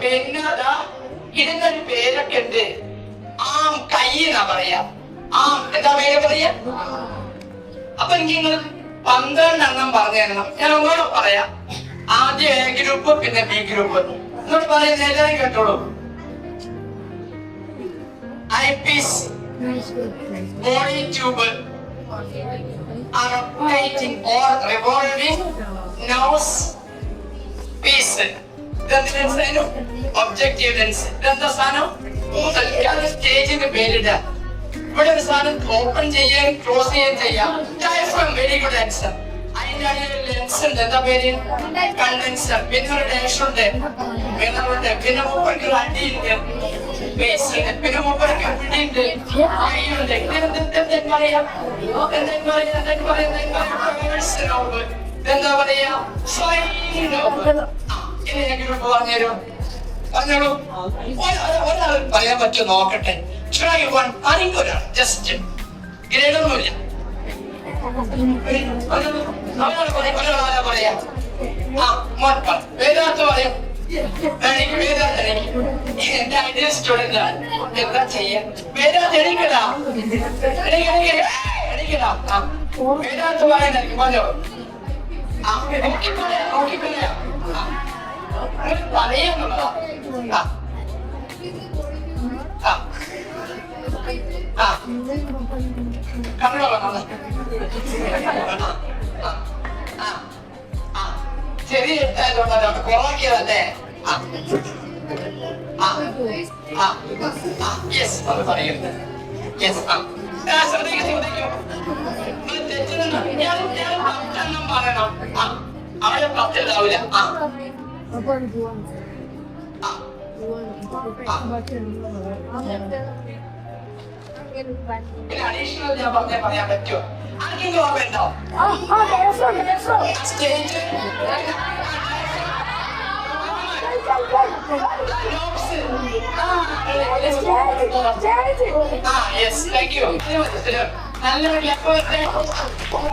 പിന്നെ ഇതിനൊരു പേരൊക്കെ ഉണ്ട്. ആം കൈ എന്നാ പറയാ. എന്താ പേര് പറയാ? അപ്പൊ എനിക്ക് നിങ്ങൾ 12 എണ്ണം പറഞ്ഞു തരണം. ഞാൻ ഒന്നോട് പറയാം. ആദ്യം എ ഗ്രൂപ്പ്, പിന്നെ ബി ഗ്രൂപ്പ്. എന്നോട് പറയുന്ന എല്ലാവരും കേട്ടോളൂ. Eyepiece, body tube, rotating or revolving nose piece. Objective lens. ഇതെന്താ സാധനം? തൽക്കാലം സ്റ്റേജിന് പേരിട. ഇവിടെ ഒരു സാധനം ഓപ്പൺ ചെയ്യാൻ ക്ലോസ് ചെയ്യാൻ ഡയഫ്രം. Very good answer. അതിന്റെ ലെൻസ് ഉണ്ട്. എന്താ പേര്? കണ്ടൻസർ. പിന്നെ ഒരു ഡാഷ് ഉണ്ട്, മിററുണ്ട്, പിന്നെ മൂപ്പർക്ക് അടിയുണ്ട്, ബേസ് ഉണ്ട്, പിന്നെ മൂപ്പർക്ക് പിടിയുണ്ട്, കൈയുണ്ട്. എന്താ പറയാ? ഇനി ഞാൻ ഗ്രൂപ്പ് പറഞ്ഞുതരും. പറഞ്ഞോളൂ. ഒരാൾ പറയാൻ പറ്റുമോ നോക്കട്ടെ. Try one. ആരെങ്കിലും ഒരാൾ ജസ്റ്റ്. ഗ്രേഡൊന്നുമില്ല. ഒരാളാ പറയാ. വേദാർത്ഥ പറയാം. എനിക്ക് വേദാർത്ഥ എന്റെ ഐഡിയ സ്റ്റുഡന്റ് ആണ്. എന്താ ചെയ്യാ? വേദാർത്ഥ എണീക്കടാ, എണീക്കടാ. വേദാർത്ഥ പറയുന്ന പറഞ്ഞോ. പറയാന്നുള്ളതാ. ചെറിയ ഇട്ടായതുകൊണ്ടാണ് കൊറോക്കിയതല്ലേ? പറയണം. അവരെ 10 ഉണ്ടാവില്ല. പിന്നെ അഡീഷണൽ ഞാൻ പറയാൻ പറ്റുമോ? ആർക്കെങ്കിലും ഓർമ്മയുണ്ടോ? സ്റ്റേജ്,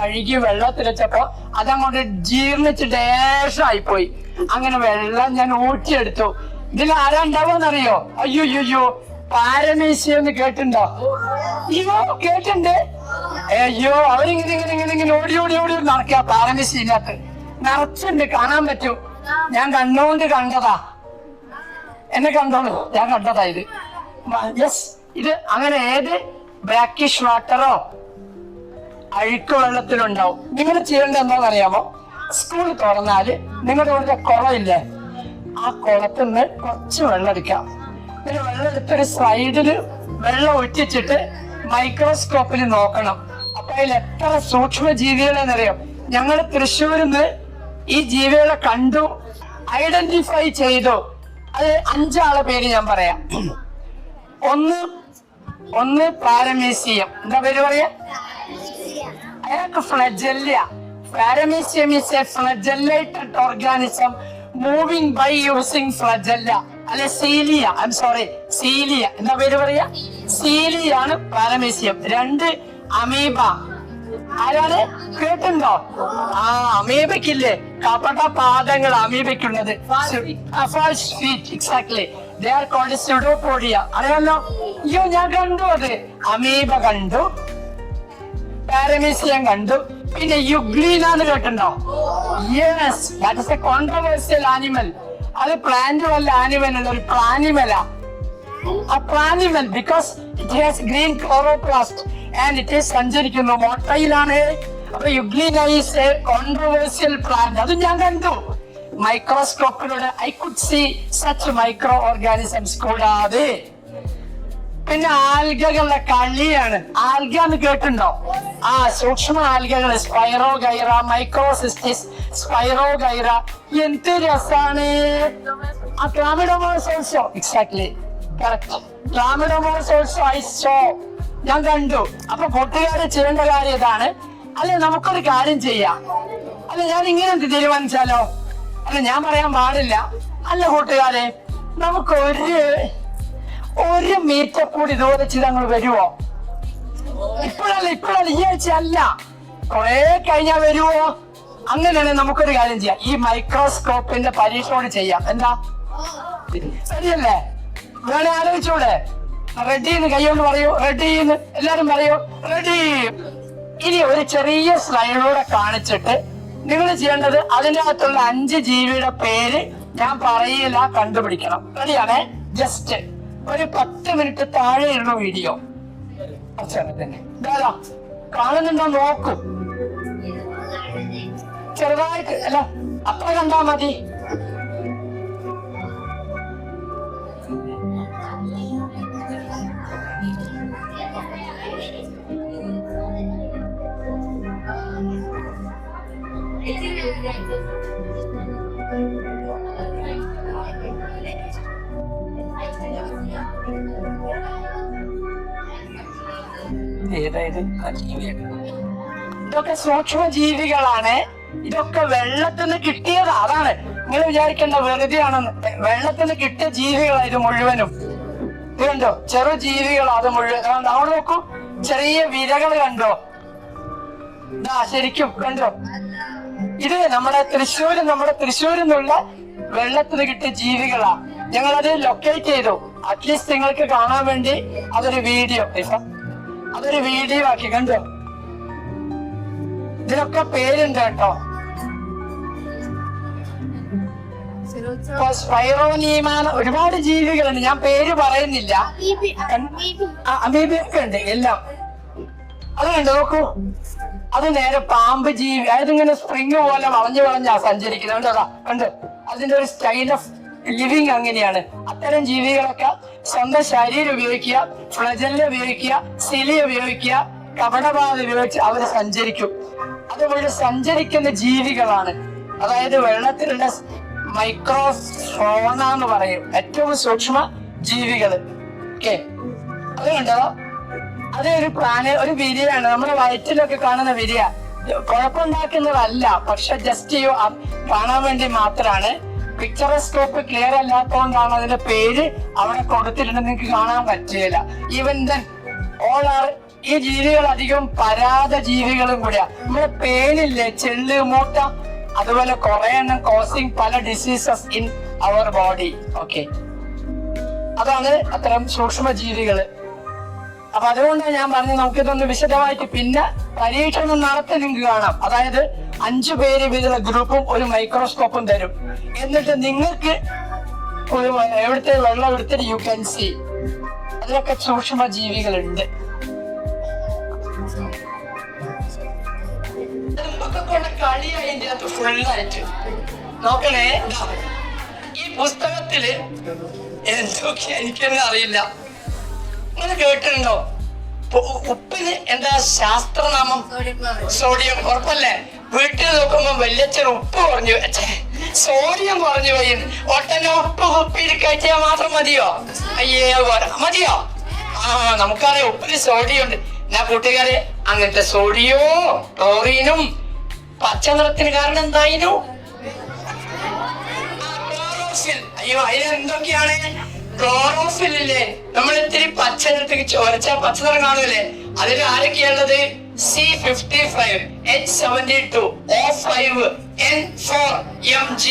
കഴുകി വെള്ളത്തിലച്ചപ്പോ അതങ്ങോട്ട് ജീർണിച്ച് ഡേഷായിപ്പോയി. അങ്ങനെ വെള്ളം ഞാൻ ഊറ്റിയെടുത്തു. ഇതിൽ ആരാ ഉണ്ടാവോന്നറിയോ? അയ്യോ പാരമീശിയെന്ന് കേട്ടിട്ടുണ്ടോ? അയ്യോ കേട്ടിട്ടുണ്ട്. അയ്യോ അവരിങ്ങനെ ഓടി നടക്കുക. പാരമീശിനകത്ത് നിറച്ചുണ്ട്, കാണാൻ പറ്റും. ഞാൻ കണ്ണുകൊണ്ട് കണ്ടതാ. എന്നെ കണ്ടോളൂ, ഞാൻ കണ്ടതാ ഇത്. യെസ്, ഇത് അങ്ങനെ ഏത് ബ്രാക്കിഷ് വാട്ടറോ അഴുക്ക് വെള്ളത്തിലുണ്ടാവും. നിങ്ങൾ ചെയ്യേണ്ടത് എന്താണെന്ന് അറിയാമോ? സ്കൂൾ തുറന്നാല് നിങ്ങളുടെ ഇവിടെ കുളമില്ലേ, ആ കുളത്തിൽ നിന്ന് കുറച്ച് വെള്ളം എടുക്കാം. പിന്നെ വെള്ളം എടുത്തൊരു സൈഡില് വെള്ളം ഒറ്റിച്ചിട്ട് മൈക്രോസ്കോപ്പിൽ നോക്കണം. അപ്പൊ അതിൽ എത്ര സൂക്ഷ്മ ജീവികളെന്നറിയാം. ഞങ്ങൾ തൃശ്ശൂരിന്ന് ഈ ജീവികളെ കണ്ടു, ഐഡന്റിഫൈ ചെയ്തു. അത് 5 ആളെ പേര് ഞാൻ പറയാം. ഒന്ന് പാരമീസിയം. എന്താ പേര് പറയാ? അയാൾക്ക് flagella. Paramecium is a flagellated organism moving by using flagella. അല്ലെ cilia. I'm sorry, cilia. എന്താ പേര് പറയാ? സീലിയ ആണ് പാരമീസിയം. 2 അമീബ. ആരാണ്? കേട്ടുണ്ടോ? അമീബയ്ക്കില്ലേ കപട പാദങ്ങൾ അമീബയ്ക്കുള്ളത്. Exactly. They are called pseudopodia. അറിയാലോ? അയ്യോ ഞാൻ കണ്ടു. അത് അമീബ കണ്ടു, പാരമീസിയം കണ്ടു, പിന്നെ യുഗ്ലീനാന്ന് കേട്ടുണ്ടോ? Yes, that is a controversial animal. അത് പ്ലാന്റ് വല്ല ആനിമൽ അല്ല, ഒരു പ്ലാനിമലാ. A planimal because it has green chloroplast and it is സഞ്ചരിക്കുന്നു, മൊട്ടയിലാണ്. അപ്പൊ euglena is a controversial plant. അത് ഞാൻ കണ്ടു മൈക്രോസ്കോപ്പിലൂടെ. I could see such micro organisms. കൂടാതെ പിന്നെ ആൽഗകളുടെ കളിയാണ്. ആൽഗ എന്ന് കേട്ടുണ്ടോ? സൂക്ഷ്മ ആൽഗകൾ, സ്പൈറോഗൈറ, മൈക്രോസിസ്റ്റിസ്, സ്പൈറോഗൈറ. എന്ത് രസാണ്! Chlamydomonas also. Exactly correct. Chlamydomonas also I saw. ഞാൻ കണ്ടു. അപ്പൊ കൂട്ടുകാരെ ചെയ്യേണ്ട കാര്യം ഇതാണ്. അല്ലെ നമുക്കൊരു കാര്യം ചെയ്യാം. അല്ല ഞാൻ ഇങ്ങനെ തീരുമാനിച്ചാലോ? അല്ല ഞാൻ പറയാൻ പാടില്ല. അല്ല കൂട്ടുകാരെ, നമുക്ക് ഒരു മീറ്റർ കൂടി ഇതുപോലെ ചെയ്ത് അങ്ങോട്ട് വരുവോ? ഇപ്പോഴല്ല, ഈ ആഴ്ച അല്ല, കൊറേ കഴിഞ്ഞാ വരുവോ? അങ്ങനെയാണെങ്കിൽ നമുക്കൊരു കാര്യം ചെയ്യാം, ഈ മൈക്രോസ്കോപ്പിന്റെ പരീക്ഷണം ചെയ്യാം. എന്താ ശരിയല്ലേ? വേണേ ആലോചിച്ചൂടെ? റെഡിന്ന് കൈകൊണ്ട് പറയൂ, റെഡിന്ന് എല്ലാരും പറയൂ, റെഡി. ഇനി ഒരു ചെറിയ സ്ലൈഡിലൂടെ കാണിച്ചിട്ട് നിങ്ങൾ ചെയ്യേണ്ടത് അതിൻ്റെ അകത്തുള്ള 5 ജീവിയുടെ പേര് ഞാൻ പറയില്ല, കണ്ടുപിടിക്കണം. റെഡിയാണേ? ജസ്റ്റ് ഒരു 10 മിനിറ്റ് താഴെ ഇരുന്ന വീഡിയോ തന്നെ കാണുന്നുണ്ടോ നോക്കൂ. ചെറുതായിട്ട് അല്ല, അത്ര കണ്ടാ മതി. ഇതൊക്കെ സൂക്ഷ്മ ജീവികളാണ്. ഇതൊക്കെ വെള്ളത്തിൽ നിന്ന് കിട്ടിയതാ. അതാണ് നിങ്ങൾ വിചാരിക്കേണ്ട വെറുതെ ആണെന്ന്. വെള്ളത്തിൽ നിന്ന് കിട്ടിയ ജീവികളാ ഇത് മുഴുവനും. ഇത് കണ്ടോ, ചെറു ജീവികളാ അത് മുഴുവൻ. അവിടെ നോക്കൂ, ചെറിയ വിരകൾ കണ്ടോ? ഇതാ ശരിക്കും കണ്ടോ? ഇത് നമ്മുടെ തൃശ്ശൂരിൽ നിന്നുള്ള വെള്ളത്തിന് കിട്ടിയ ജീവികളാ. ഞങ്ങളത് ലൊക്കേറ്റ് ചെയ്തു. അറ്റ്ലീസ്റ്റ് നിങ്ങൾക്ക് കാണാൻ വേണ്ടി അതൊരു വീഡിയോ ആക്കി. കണ്ടോ? ഇതിനൊക്കെ പേരുണ്ട് കേട്ടോ. സ്പൈറോനീമാന ഒരുപാട് ജീവികളുണ്ട്, ഞാൻ പേര് പറയുന്നില്ല. അമീബയൊക്കെ ഉണ്ട് എല്ലാം. അത് കണ്ടോ, നോക്കൂ. അത് നേരെ പാമ്പ് ജീവി, അതായത് ഇങ്ങനെ സ്പ്രിങ് പോലെ വളഞ്ഞാ സഞ്ചരിക്കുന്നത്. കണ്ടോ? കണ്ടോ? അതിന്റെ ഒരു സ്റ്റൈൽ ഓഫ് ലിവിങ് അങ്ങനെയാണ്. അത്തരം ജീവികളൊക്കെ സ്വന്തം ശരീരം ഉപയോഗിക്കുക, ഫ്ലജല്ല ഉപയോഗിക്കുക, സിലി ഉപയോഗിക്കുക, കപടബാധ ഉപയോഗിച്ച് അവര് സഞ്ചരിക്കും. അതുപോലെ സഞ്ചരിക്കുന്ന ജീവികളാണ്. അതായത് വെള്ളത്തിലുള്ള മൈക്രോഫോണ എന്ന് പറയും, ഏറ്റവും സൂക്ഷ്മ ജീവികള്. ഓക്കെ, അത് കണ്ടോ? അത് ഒരു വിരിയാണ്. നമ്മുടെ വയറ്റിലൊക്കെ കാണുന്ന വിരിയ. കുഴപ്പമുണ്ടാക്കുന്നതല്ല, പക്ഷെ ജസ്റ്റ് കാണാൻ വേണ്ടി മാത്രമാണ്. പിക്ചറോസ്കോപ്പ് ക്ലിയർ അല്ലാത്തതുകൊണ്ടാണ് അതിന്റെ പേര് അവിടെ കൊടുത്തിട്ടുണ്ട്, നിങ്ങൾക്ക് കാണാൻ പറ്റില്ല. ഈവൻ ദെൻ ഓൾ ആർ, ഈ ജീവികൾ അധികം പരാത ജീവികളും കൂടിയാ. നമ്മുടെ പേനില്ലേ, ചെള്ള്, മൂട്ട, അതുപോലെ കുറെ എണ്ണം കോസിങ് പല diseases in our body. Okay, അതാണ് അത്തരം സൂക്ഷ്മ ജീവികള്. അപ്പൊ അതുകൊണ്ടാണ് ഞാൻ പറഞ്ഞത് നമുക്കിതൊന്ന് വിശദമായിട്ട് പിന്നെ പരീക്ഷണം നടത്തി നിങ്ങൾക്ക് കാണാം. അതായത് 5 പേര് വീതമുള്ള ഗ്രൂപ്പും ഒരു മൈക്രോസ്കോപ്പും തരും. എന്നിട്ട് നിങ്ങൾക്ക് എവിടുത്തെ വെള്ളം എടുത്തിട്ട് യു ക്യാൻ സീ അതിലൊക്കെ സൂക്ഷ്മ ജീവികളുണ്ട്. കളി അതിൻ്റെ അകത്ത് ഫുള്ളായിട്ട് നോക്കണേ. ഈ പുസ്തകത്തില് എന്തൊക്കെയാ എനിക്കൊന്നും അറിയില്ല. നിങ്ങൾ കേട്ടിട്ടുണ്ടോ? ഉപ്പിന് എന്താ ശാസ്ത്രനാമം? സോഡിയം. ഉറപ്പല്ലേ? വീട്ടിൽ നോക്കുമ്പോ വല്യച്ഛൻ ഉപ്പ് കുറഞ്ഞു, സോഡിയം കുറഞ്ഞു പോയി. ഒട്ടനെ ഉപ്പ് കുപ്പിയിൽ കയറ്റിയാൽ മാത്രം മതിയോ? അയ്യേ, മതിയോ? നമുക്കറിയാം ഉപ്പിന് സോഡിയം ഉണ്ട്. ഞാൻ കൂട്ടുകാരെ, അങ്ങനത്തെ സോഡിയോ ക്ലോറീനും പച്ച നിറത്തിന് കാരണം എന്തായിരുന്നു? അയ്യോ, അതിനെന്തൊക്കെയാണ്? ക്ലോറോഫില്ലേ, നമ്മൾ ഇത്തിരി പച്ച നിറത്തേക്ക് ചോരച്ച പച്ച നിറം കാണൂലേ? അതിൽ ആരൊക്കെയുള്ളത്? C55, H72, O5, N4, Mg.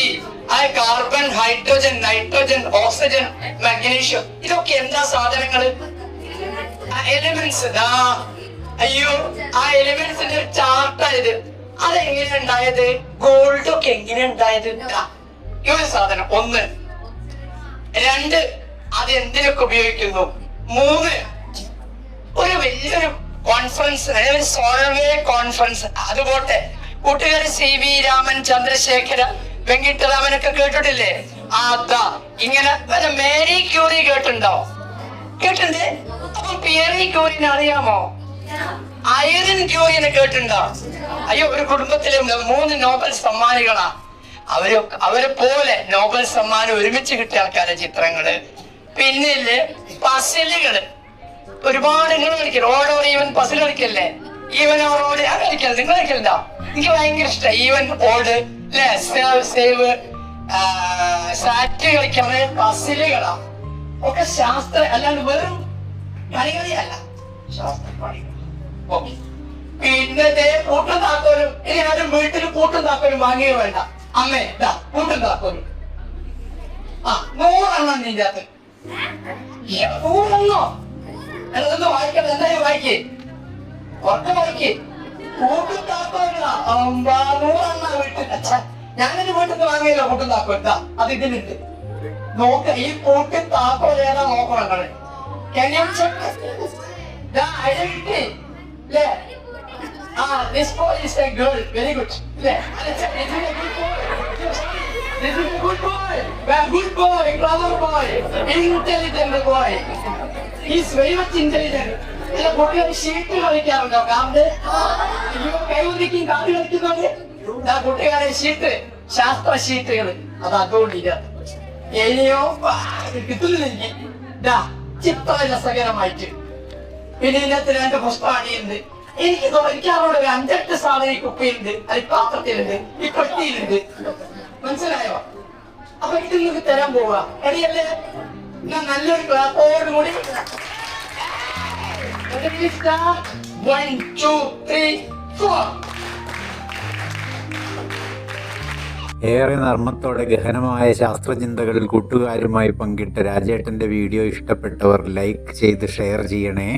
Carbon, hydrogen, nitrogen, oxygen, magnesium. ഇതൊക്കെ എന്താ സാധനങ്ങള്? എലിമെന്റ്സ്. അയ്യോ, ആ എലിമെന്റ്സിന്റെ ഒരു ചാർട്ടായത്. അതെങ്ങനെ ഉണ്ടായത്? ഗോൾഡ് ഒക്കെ എങ്ങനെ ഉണ്ടായത്? ഈ ഒരു സാധനം. 1. 2, അത് എന്തിനൊക്കെ ഉപയോഗിക്കുന്നു? 3, ഒരു വലിയൊരു കോൺഫറൻസ്, സോൾവേ കോൺഫറൻസ്. അതുപോട്ടെ കൂട്ടുകാര് CV രാമൻ, ചന്ദ്രശേഖര, വെങ്കിട്ടരാമനൊക്കെ കേട്ടിട്ടില്ലേ? അതാ ഇങ്ങനെ. മേരി ക്യൂറി കേട്ടിട്ടുണ്ടോ? കേട്ടിട്ടുണ്ട്. അപ്പൊ പിയറി ക്യൂറിനെ അറിയാമോ? ഐറൻ ക്യൂറിനെ കേട്ടിട്ടുണ്ടോ? അയ്യോ, ഒരു കുടുംബത്തിലെ 3 നോബൽ സമ്മാനികളാ. അവരെ പോലെ നോബൽ സമ്മാനം ഒരുമിച്ച് കിട്ടിയ ആൾക്കാരെ ചിത്രങ്ങള്. പിന്നെ പസിലുകള് ഒരുപാട്. നിങ്ങൾ കളിക്കില്ല ഓടോ? ഈവൻ പസിൽ കളിക്കല്ലേ? ഈവൻ ഓടോട് ഞാൻ കളിക്കല്ല, നിങ്ങൾ കളിക്കലുണ്ടോ? എനിക്ക് ഭയങ്കര ഇഷ്ടം ഈവൻ ഓട് അല്ലെ, സേവ്, സാറ്റ് കളിക്കാറ്. പസിലുകളാ ഒക്കെ ശാസ്ത്ര, അല്ലാണ്ട് വെറും കളികളല്ല, ശാസ്ത്ര കളികൾ. ഓക്കെ, പിന്നെ കൂട്ടും താക്കോലും. ഇനി ആരും വീട്ടിൽ കൂട്ടും താക്കോലും വാങ്ങിയേ വേണ്ട. അമ്മേ ഇതാ കൂട്ടും താക്കോലും. 100 നിന്റെ അകത്ത്. 100 എന്നൊന്ന് വായിക്കണം. എന്തായാലും വായിക്കേ, ഉറക്കെ വായിക്കേ. കൂട്ടും താക്കോലാ 100 വീട്ടിൽ. അച്ഛാ ഞാനൊരു വീട്ടിൽ നിന്ന് വാങ്ങിയല്ലോ കൂട്ടും താക്കോൽ. അത് ഇതിലുണ്ട്. നോക്ക, ഈ കൂട്ടും താക്കോൽ ഏതാ നോക്കണം. Can you check the identity? This boy is a girl. Very good. This is a good boy. This is a good boy. Good boy, clever boy, intelligent boy. He is very much intelligent. കുട്ടികൾ sheet കളിക്കാറുണ്ടോ? കൈവരിക്കും കാത് കളിക്കുന്നവര് കുട്ടികളെ sheet, ശാസ്ത്ര ഷീറ്റുകൾ, അത് അതുകൊണ്ടില്ല. ഇനിയോ കിട്ടുന്നില്ലെങ്കിൽ ചിത്ര രസകരമായിട്ട് പിന്നെ ഇതിനകത്ത് 2 പുസ്തകം അടിയുണ്ട്. എനിക്ക് അവരോട് 5-8 സാധനം ഈ കുപ്പിയിലുണ്ട്, അത് പാത്രത്തിലുണ്ട്, ഈ പെട്ടിയിലുണ്ട്. മനസ്സിലായോ? അപ്പൊ ഇത് നിങ്ങൾക്ക് തരാൻ പോവുക. എടിയല്ലേ, ഞാൻ നല്ലൊരു ക്ലാപ്പോട് കൂടി 1, 2, 3, 4. ഏറെ നർമ്മത്തോടെ ഗഹനമായ ശാസ്ത്രചിന്തകൾ കൂട്ടുകാരുമായി പങ്കിട്ട രാജേട്ടൻ്റെ വീഡിയോ ഇഷ്ടപ്പെട്ടവർ ലൈക്ക് ചെയ്ത് ഷെയർ ചെയ്യണേ.